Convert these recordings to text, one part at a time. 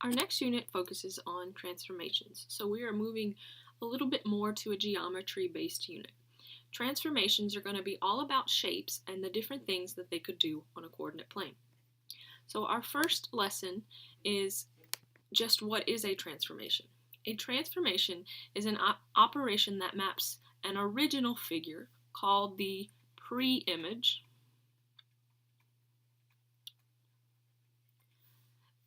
Our next unit focuses on transformations, so we are moving a little bit more to a geometry-based unit. Transformations are going to be all about shapes and the different things that they could do on a coordinate plane. So our first lesson is just what is a transformation. A transformation is an operation that maps an original figure called the pre-image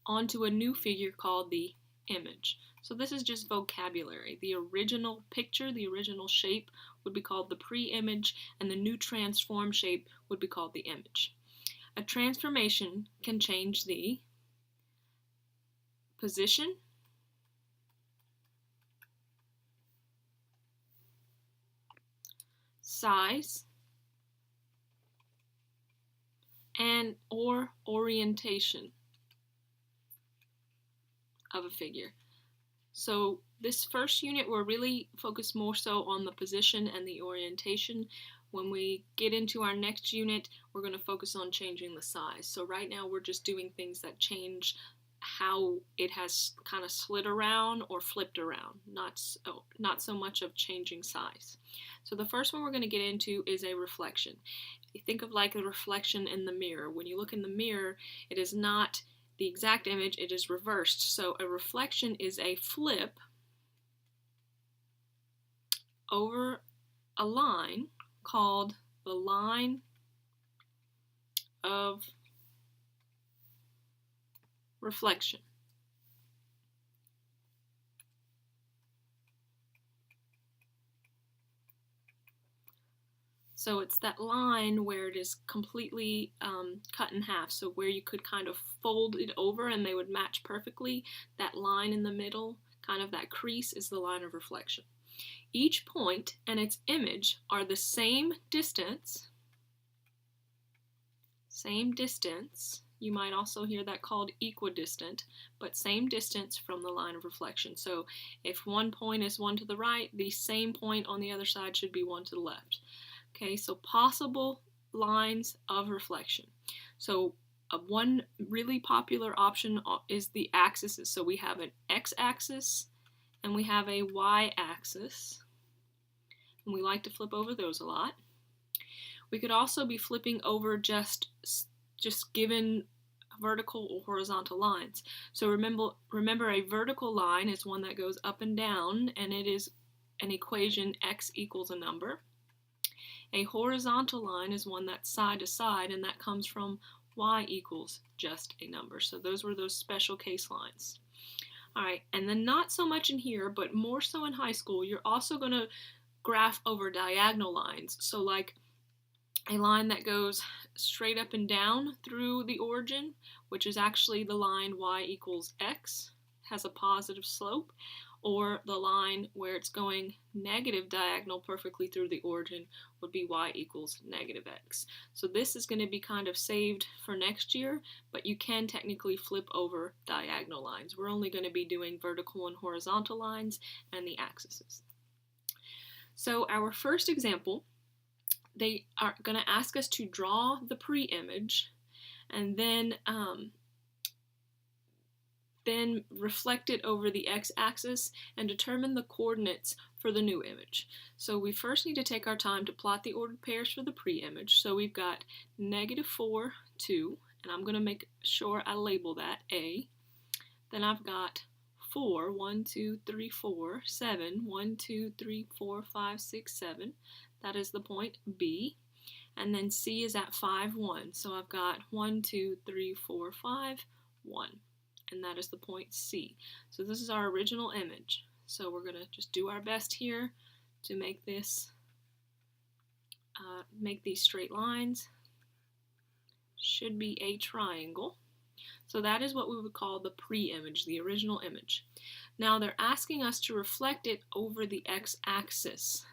onto a new figure called the image. So this is just vocabulary. The original picture, the original shape would be called the pre-image, and the new transformed shape would be called the image. A transformation can change the position, size, and or orientation of a figure. So this first unit we're really focused more so on the position and the orientation. When we get into our next unit, we're going to focus on changing the size. So right now we're just doing things that change how it has kind of slid around or flipped around, not so much of changing size. So the first one we're going to get into is a reflection. You think of like a reflection in the mirror. When you look in the mirror, it is not the exact image, it is reversed. So a reflection is a flip over a line called the line of reflection. So it's that line where it is completely cut in half, so where you could kind of fold it over and they would match perfectly. That line in the middle, kind of that crease, is the line of reflection. Each point and its image are the same distance. You might also hear that called equidistant, but same distance from the line of reflection. So if one point is one to the right, the same point on the other side should be one to the left. Okay, so possible lines of reflection. So one really popular option is the axes. So we have an x-axis and we have a y-axis. And we like to flip over those a lot. We could also be flipping over just given vertical or horizontal lines. So remember a vertical line is one that goes up and down, and it is an equation x equals a number. A horizontal line is one that's side to side, and that comes from y equals just a number. So those were those special case lines. All right, and then not so much in here, but more so in high school, you're also going to graph over diagonal lines. So like a line that goes straight up and down through the origin, which is actually the line y equals x, has a positive slope, or the line where it's going negative diagonal perfectly through the origin would be y equals negative x. So this is going to be kind of saved for next year, but you can technically flip over diagonal lines. We're only going to be doing vertical and horizontal lines and the axes. So our first example, they are going to ask us to draw the pre-image and then reflect it over the x-axis and determine the coordinates for the new image. So we first need to take our time to plot the ordered pairs for the pre-image. So we've got -4, 2, and I'm going to make sure I label that A. Then I've got 4, 1, 2, 3, 4, 7, 1, 2, 3, 4, 5, 6, 7. That is the point B. And then C is at 5, 1. So I've got 1, 2, 3, 4, 5, 1. And that is the point C. So this is our original image. So we're going to just do our best here to make this, make these straight lines. Should be a triangle. So that is what we would call the pre-image, the original image. Now they're asking us to reflect it over the x-axis.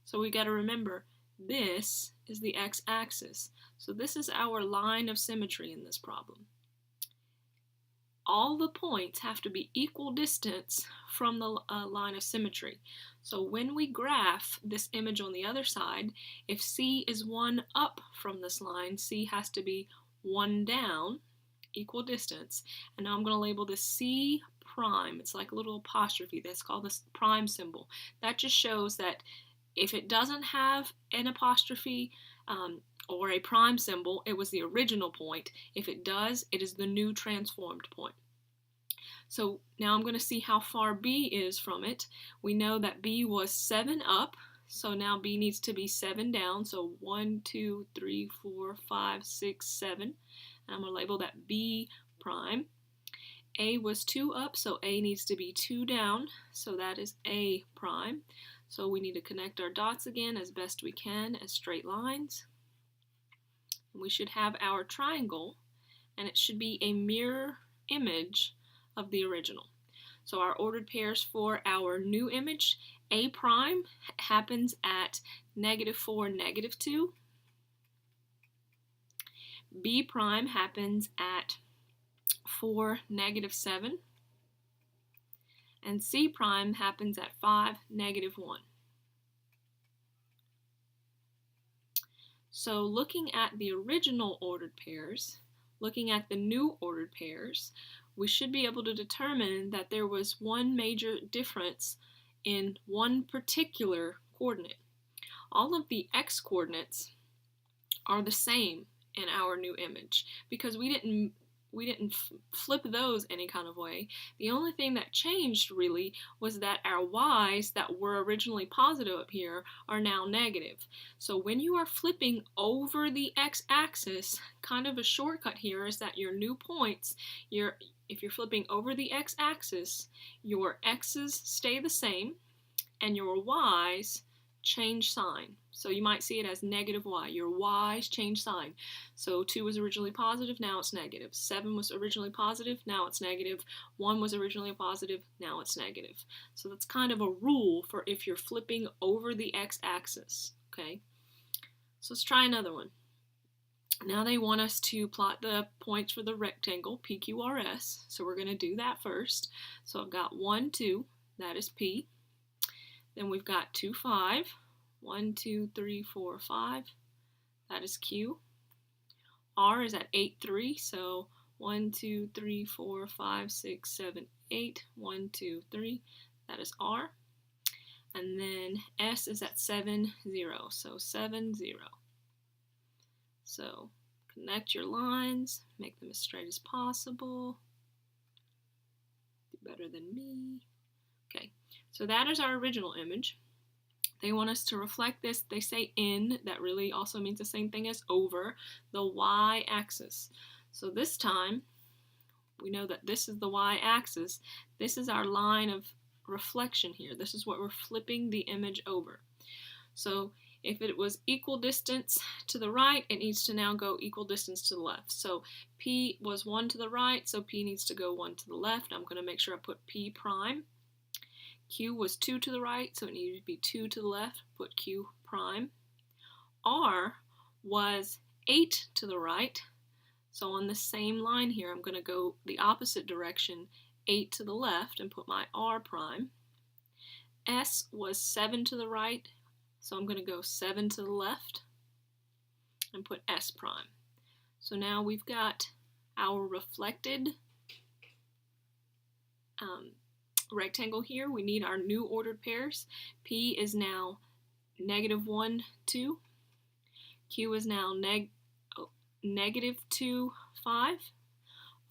So we got to remember, this is the x-axis. So this is our line of symmetry in this problem. All the points have to be equal distance from the line of symmetry. So when we graph this image on the other side, if C is 1 up from this line, C has to be 1 down equal distance. And now I'm going to label this C prime. It's like a little apostrophe. That's called the prime symbol. That just shows that if it doesn't have an apostrophe or a prime symbol, it was the original point. If it does, it is the new transformed point. So now I'm going to see how far B is from it. We know that B was 7 up, so now B needs to be 7 down. So 1, 2, 3, 4, 5, 6, 7. And I'm going to label that B prime. A was 2 up, so A needs to be 2 down, so that is A prime. So we need to connect our dots again as best we can as straight lines. We should have our triangle, and it should be a mirror image of the original. So our ordered pairs for our new image, A prime happens at -4, -2. B prime happens at 4, -7. And C prime happens at 5, -1. So looking at the original ordered pairs, looking at the new ordered pairs, we should be able to determine that there was one major difference in one particular coordinate. All of the x coordinates are the same in our new image because we didn't flip those any kind of way. The only thing that changed really was that our y's that were originally positive up here are now negative. So when you are flipping over the x-axis, kind of a shortcut here is that your new points, if you're flipping over the x-axis, your x's stay the same and your y's change sign. So you might see it as -y. Your y's change sign. So 2 was originally positive, now it's negative. 7 was originally positive, now it's negative. 1 was originally positive, now it's negative. So that's kind of a rule for if you're flipping over the x-axis. Okay. So let's try another one. Now they want us to plot the points for the rectangle, PQRS. So we're going to do that first. So I've got 1, 2, that is P. Then we've got 2, 5. 1, 2, 3, 4, 5. That is Q. R is at 8, 3. So 1, 2, 3, 4, 5, 6, 7, 8. 1, 2, 3. That is R. And then S is at 7, 0. So 7, 0. So connect your lines, make them as straight as possible. Do better than me. Okay, so that is our original image. They want us to reflect this. They say in, that really also means the same thing as over the y-axis. So this time, we know that this is the y-axis. This is our line of reflection here. This is what we're flipping the image over. So if it was equal distance to the right, it needs to now go equal distance to the left. So P was 1 to the right, so P needs to go 1 to the left. I'm going to make sure I put P prime. Q was 2 to the right, so it needed to be 2 to the left. Put Q prime. R was 8 to the right, so on the same line here, I'm going to go the opposite direction, 8 to the left, and put my R prime. S was 7 to the right, so I'm going to go 7 to the left and put S prime. So now we've got our reflected rectangle here. We need our new ordered pairs. P is now -1, 2. Q is now -2, 5.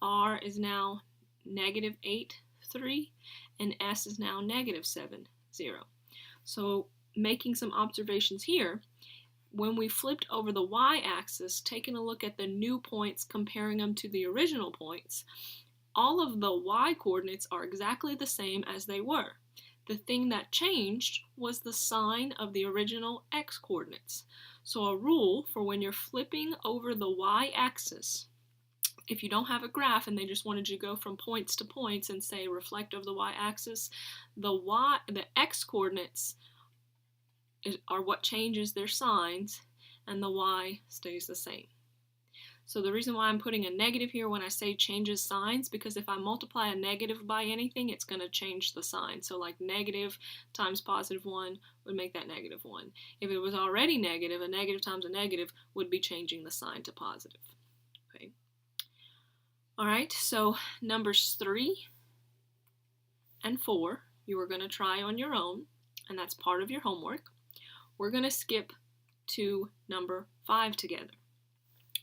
R is now -8, 3. And S is now -7, 0. So making some observations here, when we flipped over the y-axis, taking a look at the new points, comparing them to the original points, all of the y coordinates are exactly the same as they were. The thing that changed was the sign of the original x coordinates. So a rule for when you're flipping over the y-axis, if you don't have a graph and they just wanted you to go from points to points and say reflect over the y-axis, the x coordinates are what changes their signs, and the y stays the same. So the reason why I'm putting a negative here when I say changes signs, because if I multiply a negative by anything, it's going to change the sign. So like negative times +1 would make that -1. If it was already negative, a negative times a negative would be changing the sign to positive. Okay. Alright, so numbers 3 and 4 you are going to try on your own, and that's part of your homework. We're going to skip to number 5 together.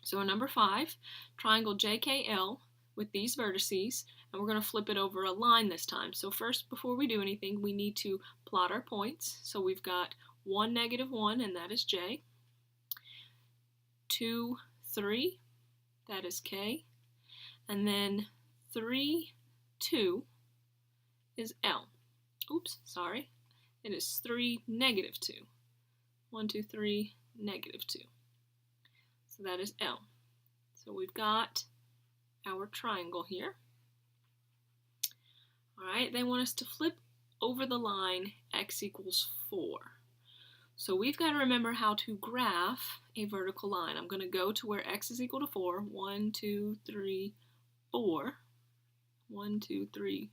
So in number 5, triangle JKL with these vertices, and we're going to flip it over a line this time. So first, before we do anything, we need to plot our points. So we've got 1, -1, and that is J. 2, 3, that is K. And then 3, 2 is L. Oops, sorry. It is 3, -2. 1, 2, 3, -2. So that is L. So we've got our triangle here. Alright, they want us to flip over the line x equals 4. So we've got to remember how to graph a vertical line. I'm going to go to where x is equal to 4. 1, 2, 3, 4. 1, 2, 3,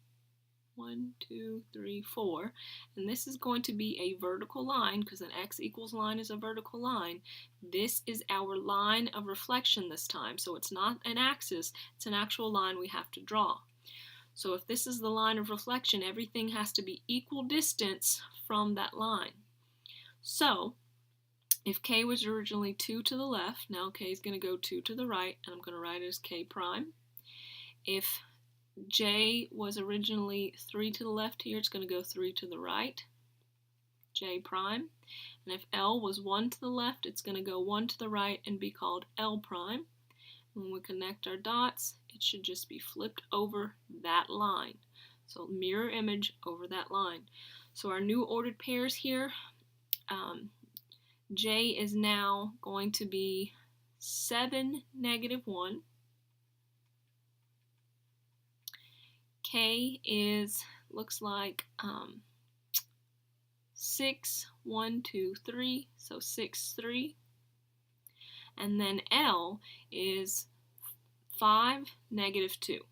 1, 2, 3, 4. And this is going to be a vertical line because an x equals line is a vertical line. This is our line of reflection this time. So it's not an axis, it's an actual line we have to draw. So if this is the line of reflection, everything has to be equal distance from that line. So if k was originally 2 to the left, now k is going to go 2 to the right, and I'm going to write it as k prime. If j was originally 3 to the left here, it's going to go 3 to the right, j prime. And if L was 1 to the left, it's going to go 1 to the right and be called L prime. When we connect our dots, it should just be flipped over that line. So mirror image over that line. So our new ordered pairs here, j is now going to be 7, -1. K is, looks like 6, 1, 2, 3, so 6, 3. And then L is 5, -2.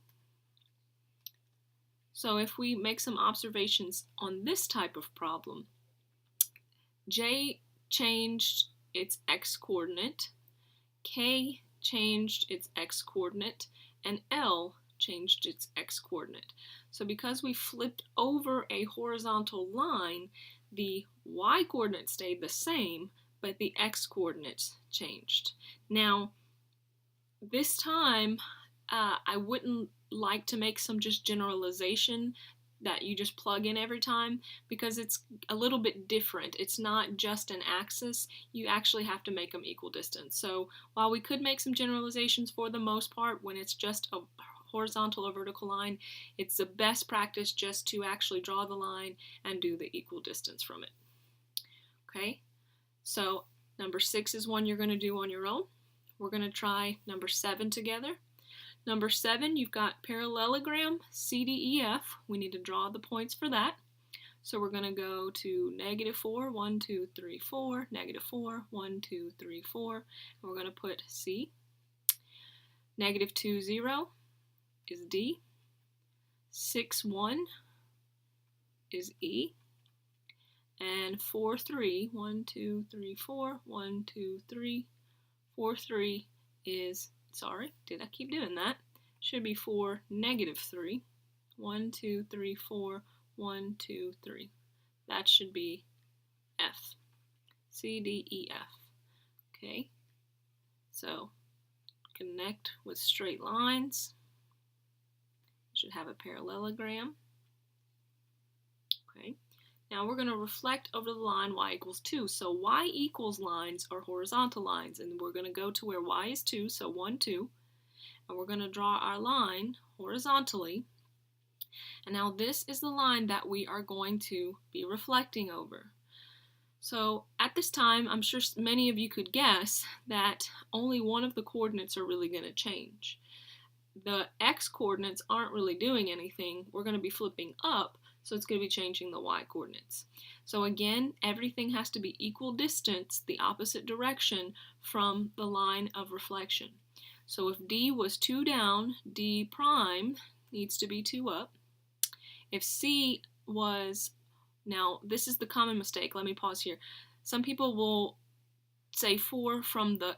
So if we make some observations on this type of problem, J changed its x-coordinate, K changed its x-coordinate, and L changed its x-coordinate. So because we flipped over a horizontal line, the y-coordinate stayed the same, but the x-coordinates changed. Now, this time, I wouldn't like to make some just generalization that you just plug in every time, because it's a little bit different. It's not just an axis. You actually have to make them equal distance. So while we could make some generalizations for the most part when it's just a horizontal or vertical line, it's the best practice just to actually draw the line and do the equal distance from it. Okay, so number 6 is one you're going to do on your own. We're going to try number 7 together. Number 7, you've got parallelogram CDEF. We need to draw the points for that. So we're going to go to -4, 1, 2, 3, 4, -4, 1, 2, 3, 4, and we're going to put C. -2, 0 is D. 6, 1 is E. And 4, 3, 1, 2, 3, 4, 1, 2, 3, 4, 3 is, sorry, did I keep doing that? Should be 4, -3. 1, 2, 3, 4, 1, 2, 3. That should be F. C, D, E, F. Okay, so connect with straight lines. Should have a parallelogram. Okay, now we're going to reflect over the line y equals 2. So y equals lines are horizontal lines, and we're going to go to where y is 2, so 1, 2, and we're going to draw our line horizontally. And now this is the line that we are going to be reflecting over. So at this time, I'm sure many of you could guess that only one of the coordinates are really going to change. The x-coordinates aren't really doing anything. We're going to be flipping up, so it's going to be changing the y-coordinates. So again, everything has to be equal distance, the opposite direction, from the line of reflection. So if D was 2 down, D prime needs to be 2 up. If C was, now this is the common mistake, let me pause here. Some people will say 4 from the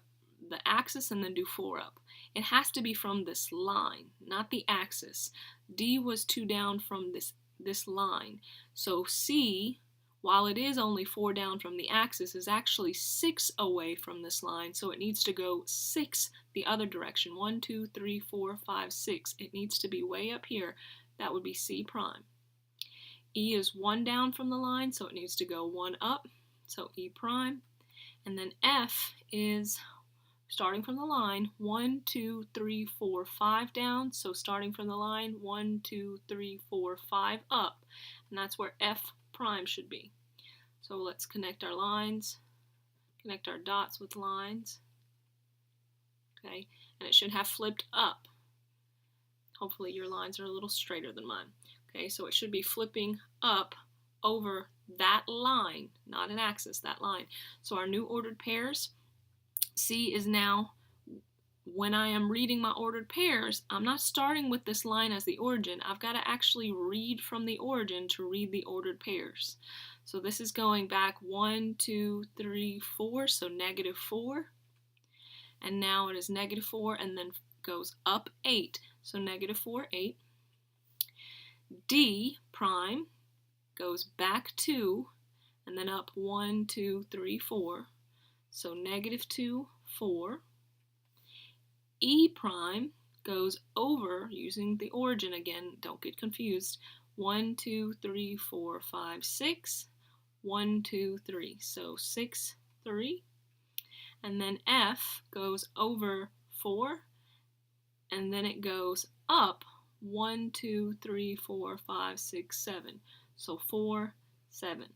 axis and then do 4 up. it has to be from this line, not the axis. D was 2 down from this line. So C, while it is only 4 down from the axis, is actually 6 away from this line, so it needs to go 6 the other direction. 1, 2, 3, 4, 5, 6. It needs to be way up here. That would be C prime. E is 1 down from the line, so it needs to go 1 up, so E prime. And then F is starting from the line, 1, 2, 3, 4, 5 down, so starting from the line, 1, 2, 3, 4, 5 up, and that's where F prime should be. So let's connect our lines, connect our dots with lines, okay, and it should have flipped up. Hopefully your lines are a little straighter than mine. Okay, so it should be flipping up over that line, not an axis, that line. So our new ordered pairs, C is now, when I am reading my ordered pairs, I'm not starting with this line as the origin. I've got to actually read from the origin to read the ordered pairs. So this is going back 1, 2, 3, 4, so -4. And now it is -4 and then goes up 8, so -4, 8. D prime goes back 2 and then up 1, 2, 3, 4. So -2, 4. E prime goes over, using the origin again, don't get confused, 1, 2, 3, 4, 5, 6, 1, 2, 3. So 6, 3. And then F goes over 4, and then it goes up 1, 2, 3, 4, 5, 6, 7. So 4, 7.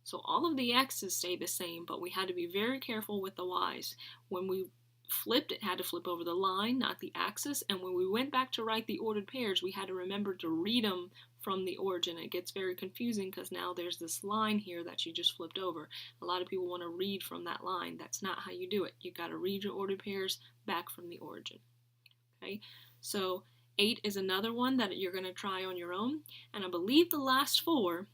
So all of the x's stay the same, but we had to be very careful with the y's. When we flipped, it had to flip over the line, not the axis, and when we went back to write the ordered pairs, we had to remember to read them from the origin. It gets very confusing because now there's this line here that you just flipped over. A lot of people want to read from that line. That's not how you do it. You got to read your ordered pairs back from the origin. Okay, so 8 is another one that you're going to try on your own, and I believe the last 4,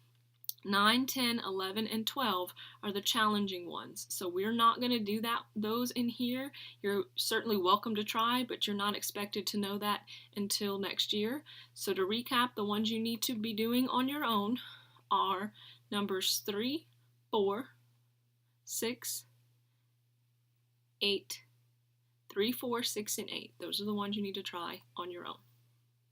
9, 10, 11, and 12 are the challenging ones. So we're not going to do those in here. You're certainly welcome to try, but you're not expected to know that until next year. So to recap, the ones you need to be doing on your own are numbers 3, 4, 6, 8, 3, 4, 6, and 8. Those are the ones you need to try on your own.